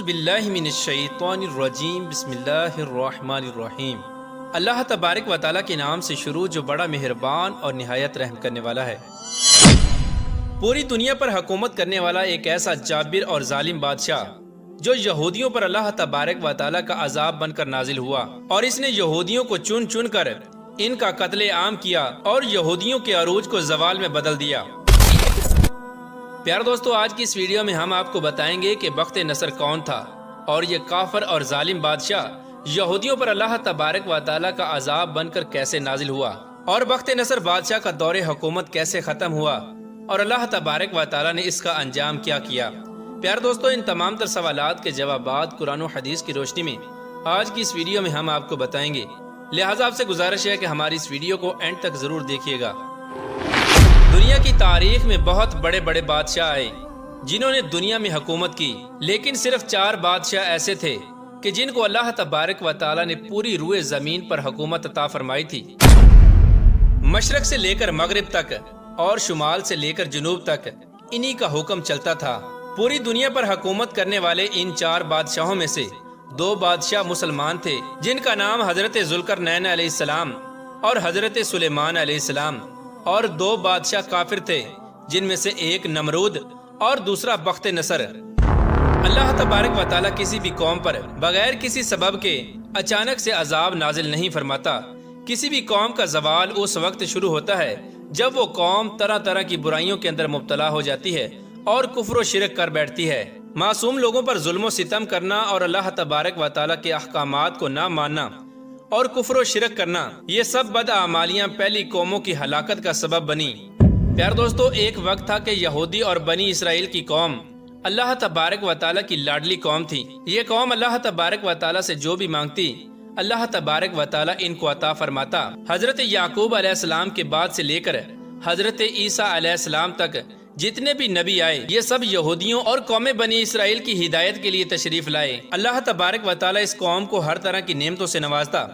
باللہ من الشیطان الرجیم بسم اللہ الرحمن الرحیم۔ اللہ تبارک و تعالیٰ کے نام سے شروع جو بڑا مہربان اور نہایت رحم کرنے والا ہے۔ پوری دنیا پر حکومت کرنے والا ایک ایسا جابر اور ظالم بادشاہ جو یہودیوں پر اللہ تبارک و تعالیٰ کا عذاب بن کر نازل ہوا، اور اس نے یہودیوں کو چن چن کر ان کا قتل عام کیا اور یہودیوں کے عروج کو زوال میں بدل دیا۔ پیار دوستو، آج کی اس ویڈیو میں ہم آپ کو بتائیں گے کہ بخت نصر کون تھا اور یہ کافر اور ظالم بادشاہ یہودیوں پر اللہ تبارک و تعالیٰ کا عذاب بن کر کیسے نازل ہوا، اور بخت نصر بادشاہ کا دور حکومت کیسے ختم ہوا اور اللہ تبارک و تعالیٰ نے اس کا انجام کیا کیا۔ پیار دوستو، ان تمام تر سوالات کے جوابات قرآن و حدیث کی روشنی میں آج کی اس ویڈیو میں ہم آپ کو بتائیں گے، لہٰذا آپ سے گزارش ہے کہ ہماری اس ویڈیو کو اینڈ تک ضرور دیکھیے گا۔ دنیا کی تاریخ میں بہت بڑے بڑے بادشاہ آئے جنہوں نے دنیا میں حکومت کی، لیکن صرف 4 بادشاہ ایسے تھے کہ جن کو اللہ تبارک و تعالیٰ نے پوری روئے زمین پر حکومت عطا فرمائی تھی۔ مشرق سے لے کر مغرب تک اور شمال سے لے کر جنوب تک انہی کا حکم چلتا تھا۔ پوری دنیا پر حکومت کرنے والے ان 4 بادشاہوں میں سے 2 بادشاہ مسلمان تھے جن کا نام حضرت ذوالقرنین علیہ السلام اور حضرت سلیمان علیہ السلام، اور 2 بادشاہ کافر تھے جن میں سے ایک نمرود اور دوسرا بخت نصر۔ اللہ تبارک و تعالیٰ کسی بھی قوم پر بغیر کسی سبب کے اچانک سے عذاب نازل نہیں فرماتا۔ کسی بھی قوم کا زوال اس وقت شروع ہوتا ہے جب وہ قوم طرح طرح کی برائیوں کے اندر مبتلا ہو جاتی ہے اور کفر و شرک کر بیٹھتی ہے۔ معصوم لوگوں پر ظلم و ستم کرنا اور اللہ تبارک و تعالیٰ کے احکامات کو نہ ماننا اور کفر و شرک کرنا، یہ سب بدعمالیاں پہلی قوموں کی ہلاکت کا سبب بنی۔ پیار دوستو، ایک وقت تھا کہ یہودی اور بنی اسرائیل کی قوم اللہ تبارک و تعالیٰ کی لاڈلی قوم تھی۔ یہ قوم اللہ تبارک و تعالیٰ سے جو بھی مانگتی اللہ تبارک و تعالیٰ ان کو عطا فرماتا۔ حضرت یعقوب علیہ السلام کے بعد سے لے کر حضرت عیسیٰ علیہ السلام تک جتنے بھی نبی آئے، یہ سب یہودیوں اور قوم بنی اسرائیل کی ہدایت کے لیے تشریف لائے۔ اللہ تبارک و تعالیٰ اس قوم کو ہر طرح کی نعمتوں سے نوازتا،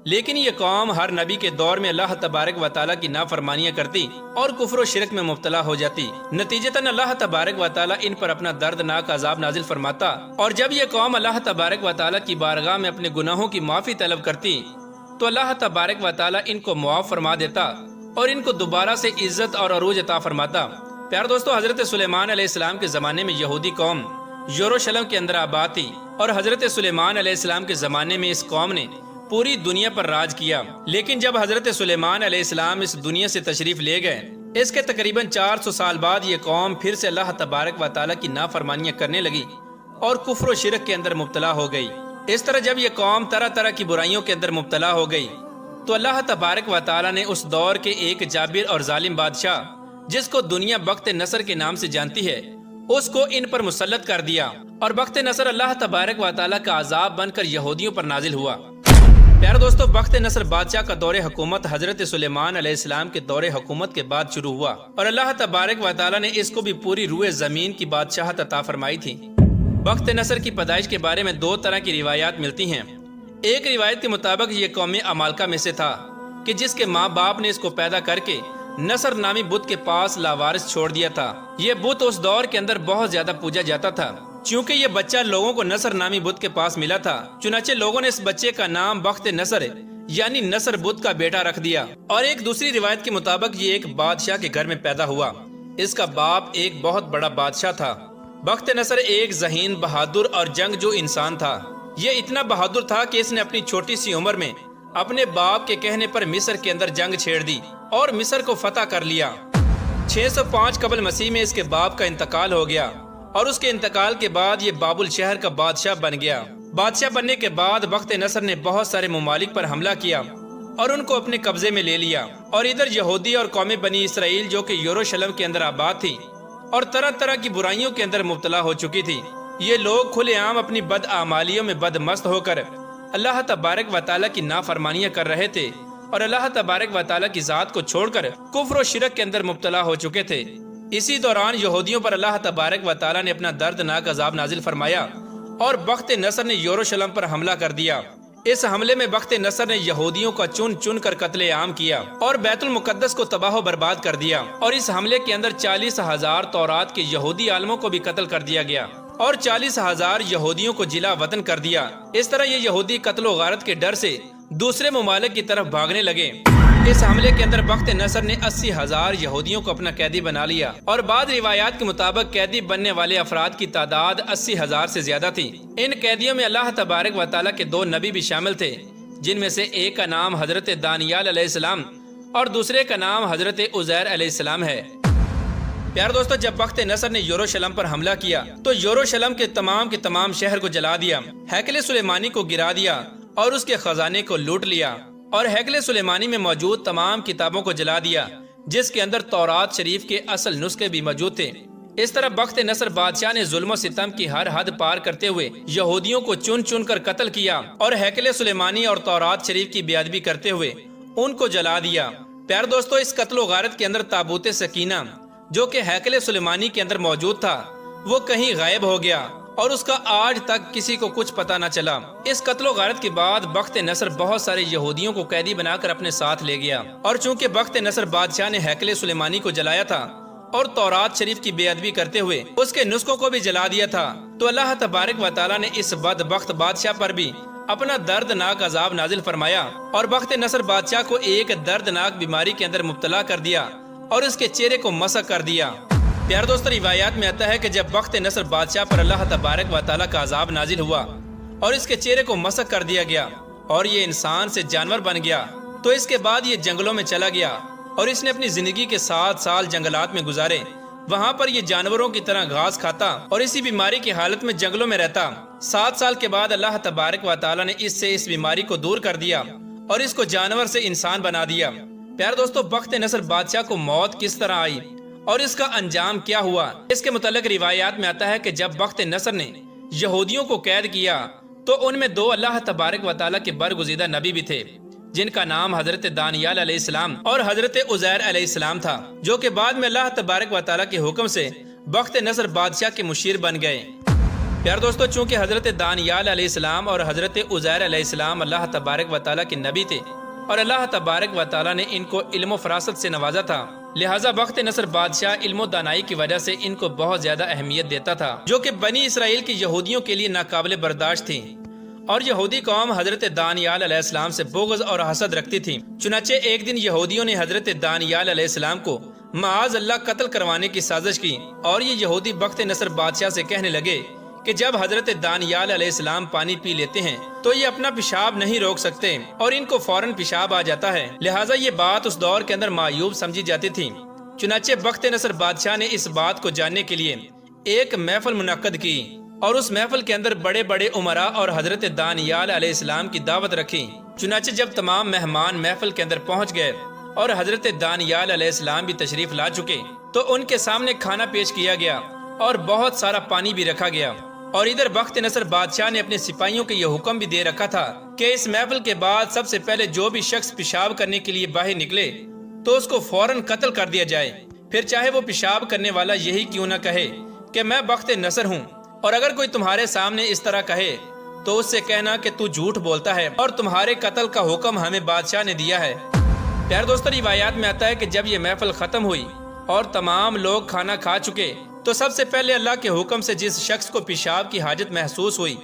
لیکن یہ قوم ہر نبی کے دور میں اللہ تبارک و تعالیٰ کی نافرمانیاں کرتی اور کفر و شرک میں مبتلا ہو جاتی۔ نتیجتاً اللہ تبارک و تعالیٰ ان پر اپنا دردناک عذاب نازل فرماتا، اور جب یہ قوم اللہ تبارک و تعالیٰ کی بارگاہ میں اپنے گناہوں کی معافی طلب کرتی تو اللہ تبارک و تعالیٰ ان کو معاف فرما دیتا اور ان کو دوبارہ سے عزت اور عروج عطا فرماتا۔ پیار دوستو، حضرت سلیمان علیہ السلام کے زمانے میں یہودی قوم یروشلم کے اندر آباد تھی، اور حضرت سلیمان علیہ السلام کے زمانے میں اس قوم نے پوری دنیا پر راج کیا۔ لیکن جب حضرت سلیمان علیہ السلام اس دنیا سے تشریف لے گئے، اس کے تقریباً 400 سال بعد یہ قوم پھر سے اللہ تبارک و تعالیٰ کی نافرمانیاں کرنے لگی اور کفر و شرک کے اندر مبتلا ہو گئی۔ اس طرح جب یہ قوم طرح طرح کی برائیوں کے اندر مبتلا ہو گئی تو اللہ تبارک و تعالیٰ نے اس دور کے ایک جابر اور ظالم بادشاہ، جس کو دنیا بخت نصر کے نام سے جانتی ہے، اس کو ان پر مسلط کر دیا، اور بخت نصر اللہ تبارک و تعالیٰ کا عذاب بن کر یہودیوں پر نازل ہوا۔ پیارے دوستو، بخت نصر بادشاہ کا دور حکومت حضرت سلیمان علیہ السلام کے دور حکومت کے بعد شروع ہوا، اور اللہ تبارک و تعالیٰ نے اس کو بھی پوری روئے زمین کی بادشاہت عطا فرمائی تھی۔ بخت نصر کی پیدائش کے بارے میں 2 طرح کی روایات ملتی ہیں۔ ایک روایت کے مطابق یہ قوم عمالقہ میں سے تھا کہ جس کے ماں باپ نے اس کو پیدا کر کے نصر نامی بت کے پاس لاوارث چھوڑ دیا تھا۔ یہ بت اس دور کے اندر بہت زیادہ پوجا جاتا تھا۔ چونکہ یہ بچہ لوگوں کو نصر نامی بت کے پاس ملا تھا، چنانچہ لوگوں نے اس بچے کا نام بخت نصر یعنی نصر بت کا بیٹا رکھ دیا۔ اور ایک دوسری روایت کے مطابق یہ ایک بادشاہ کے گھر میں پیدا ہوا۔ اس کا باپ ایک بہت بڑا بادشاہ تھا۔ بخت نصر ایک ذہین، بہادر اور جنگجو انسان تھا۔ یہ اتنا بہادر تھا کہ اس نے اپنی چھوٹی سی عمر میں اپنے باپ کے کہنے پر مصر کے اندر جنگ چھیڑ دی اور مصر کو فتح کر لیا۔ 605 قبل مسیح میں اس کے باپ کا انتقال ہو گیا، اور اس کے انتقال کے بعد یہ بابل شہر کا بادشاہ بن گیا۔ بادشاہ بننے کے بعد بخت نصر نے بہت سارے ممالک پر حملہ کیا اور ان کو اپنے قبضے میں لے لیا، اور ادھر یہودی اور قوم بنی اسرائیل جو کہ یروشلم کے اندر آباد تھی اور طرح طرح کی برائیوں کے اندر مبتلا ہو چکی تھی، یہ لوگ کھلے عام اپنی بدعمالیوں میں بدمست ہو کر اللہ تبارک و تعالیٰ کی نافرمانیاں کر رہے تھے، اور اللہ تبارک و تعالیٰ کی ذات کو چھوڑ کر کفر و شرک کے اندر مبتلا ہو چکے تھے۔ اسی دوران یہودیوں پر اللہ تبارک و تعالیٰ نے اپنا دردناک عذاب نازل فرمایا، اور بخت نصر نے یروشلم پر حملہ کر دیا۔ اس حملے میں بخت نصر نے یہودیوں کا چن چن کر قتل عام کیا اور بیت المقدس کو تباہ و برباد کر دیا، اور اس حملے کے اندر 40,000 تورات کے یہودی عالموں کو بھی قتل کر دیا گیا۔ اور 40,000 یہودیوں کو جلا وطن کر دیا۔ اس طرح یہ یہودی قتل و غارت کے ڈر سے دوسرے ممالک کی طرف بھاگنے لگے۔ اس حملے کے اندر بخت نصر نے 80,000 یہودیوں کو اپنا قیدی بنا لیا، اور بعض روایات کے مطابق قیدی بننے والے افراد کی تعداد 80,000 سے زیادہ تھی۔ ان قیدیوں میں اللہ تبارک و تعالیٰ کے 2 نبی بھی شامل تھے، جن میں سے ایک کا نام حضرت دانیال علیہ السلام اور دوسرے کا نام حضرت عزیر علیہ السلام ہے۔ پیار دوستو، جب بخت نصر نے یروشلم پر حملہ کیا تو یروشلم کے تمام شہر کو جلا دیا، ہیکل سلیمانی کو گرا دیا اور اس کے خزانے کو لوٹ لیا، اور ہیکل سلیمانی میں موجود تمام کتابوں کو جلا دیا، جس کے اندر تورات شریف کے اصل نسخے بھی موجود تھے۔ اس طرح بخت نصر بادشاہ نے ظلم و ستم کی ہر حد پار کرتے ہوئے یہودیوں کو چن چن کر قتل کیا، اور ہیکل سلیمانی اور تورات شریف کی بے ادبی کرتے ہوئے ان کو جلا دیا۔ پیار دوستو، اس قتل و غارت کے اندر تابوت سکینہ جو کہ ہیکل سلیمانی کے اندر موجود تھا، وہ کہیں غائب ہو گیا، اور اس کا آج تک کسی کو کچھ پتہ نہ چلا۔ اس قتل و غارت کے بعد بخت نصر بہت سارے یہودیوں کو قیدی بنا کر اپنے ساتھ لے گیا، اور چونکہ بخت نصر بادشاہ نے ہیکل سلیمانی کو جلایا تھا اور تورات شریف کی بے ادبی کرتے ہوئے اس کے نسخوں کو بھی جلا دیا تھا، تو اللہ تبارک و تعالیٰ نے اس بدبخت بادشاہ پر بھی اپنا دردناک عذاب نازل فرمایا، اور بخت نصر بادشاہ کو ایک دردناک بیماری کے اندر مبتلا کر دیا اور اس کے چہرے کو مسخ کر دیا۔ پیار دوستو، روایات میں آتا ہے کہ جب بخت نصر بادشاہ پر اللہ تبارک و تعالیٰ کا عذاب نازل ہوا اور اس کے چہرے کو مسخ کر دیا گیا اور یہ انسان سے جانور بن گیا، تو اس کے بعد یہ جنگلوں میں چلا گیا، اور اس نے اپنی زندگی کے 7 سال جنگلات میں گزارے۔ وہاں پر یہ جانوروں کی طرح گھاس کھاتا اور اسی بیماری کی حالت میں جنگلوں میں رہتا۔ 7 سال کے بعد اللہ تبارک و تعالیٰ نے اس بیماری کو دور کر دیا اور اس کو جانور سے انسان بنا دیا۔ پیار دوستو، بخت نصر بادشاہ کو موت کس طرح آئی اور اس کا انجام کیا ہوا، اس کے متعلق روایات میں آتا ہے کہ جب بخت نصر نے یہودیوں کو قید کیا تو ان میں 2 اللہ تبارک و تعالیٰ کے برگزیدہ نبی بھی تھے، جن کا نام حضرت دانیال علیہ السلام اور حضرت عزیر علیہ السلام تھا، جو کہ بعد میں اللہ تبارک و تعالیٰ کے حکم سے بخت نصر بادشاہ کے مشیر بن گئے۔ پیار دوستو، چونکہ حضرت دانیال علیہ السلام اور حضرت عزیر علیہ السلام اللہ تبارک و تعالیٰ کے نبی تھے، اور اللہ تبارک و تعالیٰ نے ان کو علم و فراست سے نوازا تھا، لہٰذا بخت نصر بادشاہ علم و دانائی کی وجہ سے ان کو بہت زیادہ اہمیت دیتا تھا، جو کہ بنی اسرائیل کی یہودیوں کے لیے ناقابل برداشت تھی، اور یہودی قوم حضرت دانیال علیہ السلام سے بغض اور حسد رکھتی تھی۔ چنانچہ ایک دن یہودیوں نے حضرت دانیال علیہ السلام کو معاذ اللہ قتل کروانے کی سازش کی، اور یہ یہودی بخت نصر بادشاہ سے کہنے لگے کہ جب حضرت دانیال علیہ السلام پانی پی لیتے ہیں تو یہ اپنا پیشاب نہیں روک سکتے اور ان کو فوراً پیشاب آ جاتا ہے، لہٰذا یہ بات اس دور کے اندر معیوب سمجھی جاتی تھی۔ چنانچہ بخت نصر بادشاہ نے اس بات کو جاننے کے لیے ایک محفل منعقد کی، اور اس محفل کے اندر بڑے بڑے عمراء اور حضرت دانیال علیہ السلام کی دعوت رکھی۔ چنانچہ جب تمام مہمان محفل کے اندر پہنچ گئے اور حضرت دانیال علیہ السلام بھی تشریف لا چکے تو ان کے سامنے کھانا پیش کیا گیا اور بہت سارا پانی بھی رکھا گیا، اور ادھر بخت نصر بادشاہ نے اپنے سپاہیوں کے یہ حکم بھی دے رکھا تھا کہ اس محفل کے بعد سب سے پہلے جو بھی شخص پیشاب کرنے کے لیے باہر نکلے تو اس کو فوراً قتل کر دیا جائے، پھر چاہے وہ پیشاب کرنے والا یہی کیوں نہ کہے کہ میں بخت نصر ہوں، اور اگر کوئی تمہارے سامنے اس طرح کہے تو اس سے کہنا کہ تو جھوٹ بولتا ہے اور تمہارے قتل کا حکم ہمیں بادشاہ نے دیا ہے۔ پیار دوستو، روایات میں آتا ہے کہ جب یہ محفل ختم ہوئی اور تمام لوگ کھانا کھا چکے تو سب سے پہلے اللہ کے حکم سے جس شخص کو پیشاب کی حاجت محسوس ہوئی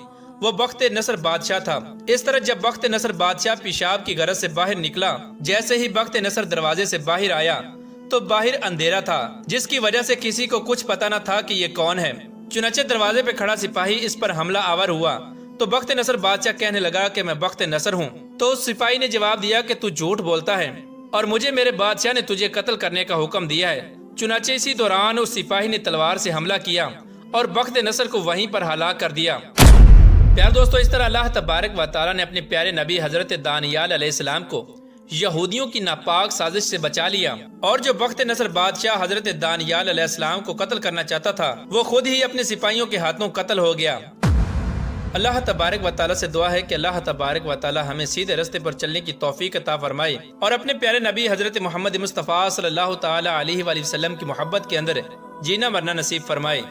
وہ بخت نصر بادشاہ تھا۔ اس طرح جب بخت نصر بادشاہ پیشاب کی غرض سے باہر نکلا، جیسے ہی بخت نصر دروازے سے باہر آیا تو باہر اندھیرا تھا، جس کی وجہ سے کسی کو کچھ پتہ نہ تھا کہ یہ کون ہے۔ چنانچہ دروازے پہ کھڑا سپاہی اس پر حملہ آور ہوا تو بخت نصر بادشاہ کہنے لگا کہ میں بخت نصر ہوں، تو اس سپاہی نے جواب دیا کہ تو جھوٹ بولتا ہے اور مجھے میرے بادشاہ نے تجھے قتل کرنے کا حکم دیا ہے۔ چنانچہ اسی دوران اس سپاہی نے تلوار سے حملہ کیا اور بخت نصر کو وہیں پر ہلاک کر دیا۔ پیار دوستو، اس طرح اللہ تبارک و تعالیٰ نے اپنے پیارے نبی حضرت دانیال علیہ السلام کو یہودیوں کی ناپاک سازش سے بچا لیا، اور جو بخت نصر بادشاہ حضرت دانیال علیہ السلام کو قتل کرنا چاہتا تھا وہ خود ہی اپنے سپاہیوں کے ہاتھوں قتل ہو گیا۔ اللہ تبارک و تعالیٰ سے دعا ہے کہ اللہ تبارک و تعالیٰ ہمیں سیدھے راستے پر چلنے کی توفیق عطا فرمائے اور اپنے پیارے نبی حضرت محمد مصطفیٰ صلی اللہ تعالیٰ علیہ وآلہ وسلم کی محبت کے اندر جینا مرنا نصیب فرمائے۔